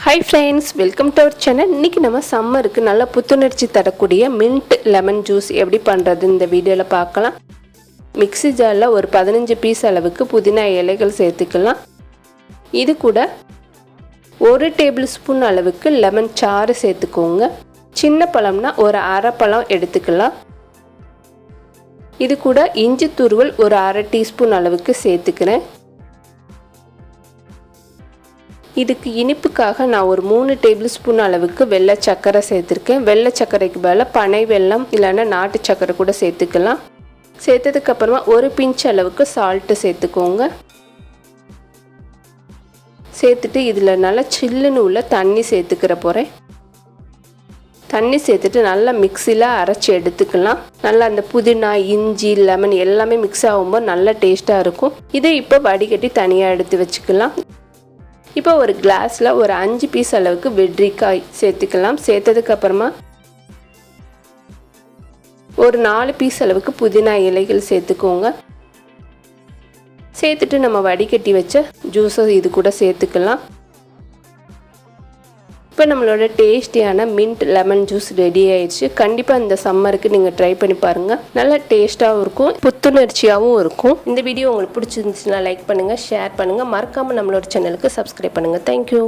Hi friends, welcome to our channel. இன்னைக்கு நம்ம சம்மருக்கு நல்ல புத்துணர்ச்சி தரக்கூடிய மின்ட் லெமன் ஜூஸ் எப்படி பண்றது இந்த வீடியோல பார்க்கலாம். மிக்ஸி ஜார்ல ஒரு 15 பீஸ் அளவுக்கு புதினா இலைகள் சேர்த்துக்கலாம். இது கூட 1 டேபிள்ஸ்பூன் அளவுக்கு லெமன் சாறு சேர்த்துக்கோங்க. சின்ன பழம்னா ஒரு அரை பழம் எடுத்துக்கலாம். இது கூட இஞ்சி துருவல் ஒரு அரை டீஸ்பூன் அளவுக்கு சேர்த்துக்கிறேன். இதுக்கு இனிப்புக்காக நான் ஒரு 3 டேபிள்ஸ்பூன் அளவுக்கு வெள்ளை சர்க்கரை சேர்த்துருக்கேன். வெள்ளை சர்க்கரைக்கு பதிலாக பனை வெல்லம் இல்லைன்னா நாட்டு சர்க்கரை கூட சேர்த்துக்கலாம். சேர்த்ததுக்கு அப்புறமா ஒரு பிஞ்ச் அளவுக்கு சால்ட்டு சேர்த்துக்கோங்க. சேர்த்துட்டு இதில் நல்லா சில்லுன்னு உள்ள தண்ணி சேர்த்துக்கிற போகிறேன். தண்ணி சேர்த்துட்டு நல்லா மிக்சியில் அரைச்சி எடுத்துக்கலாம். நல்லா அந்த புதினா இஞ்சி லெமன் எல்லாமே மிக்ஸ் ஆகும்போது நல்லா டேஸ்ட்டாக இருக்கும். இதை இப்போ வடிகட்டி தனியாக எடுத்து வச்சுக்கலாம். இப்போ ஒரு கிளாஸில் ஒரு 5 பீஸ் அளவுக்கு வெள்ளரிக்காய் சேர்த்துக்கலாம். சேர்த்ததுக்கு அப்புறமா ஒரு 4 பீஸ் அளவுக்கு புதினா இலைகள் சேர்த்துக்கோங்க. சேர்த்துட்டு நம்ம வடிகட்டி வச்ச ஜூஸை இது கூட சேர்த்துக்கலாம். இப்போ நம்மளோட டேஸ்டியான மின்ட் லெமன் ஜூஸ் ரெடி ஆயிடுச்சு. கண்டிப்பாக இந்த சம்மருக்கு நீங்கள் ட்ரை பண்ணி பாருங்கள். நல்லா டேஸ்ட்டாகவும் இருக்கும், புத்துணர்ச்சியாகவும் இருக்கும். இந்த வீடியோ உங்களுக்கு பிடிச்சிருந்துச்சுன்னா லைக் பண்ணுங்கள், ஷேர் பண்ணுங்கள், மறக்காமல் நம்மளோட சேனலுக்கு சப்ஸ்கிரைப் பண்ணுங்கள். தேங்க்யூ.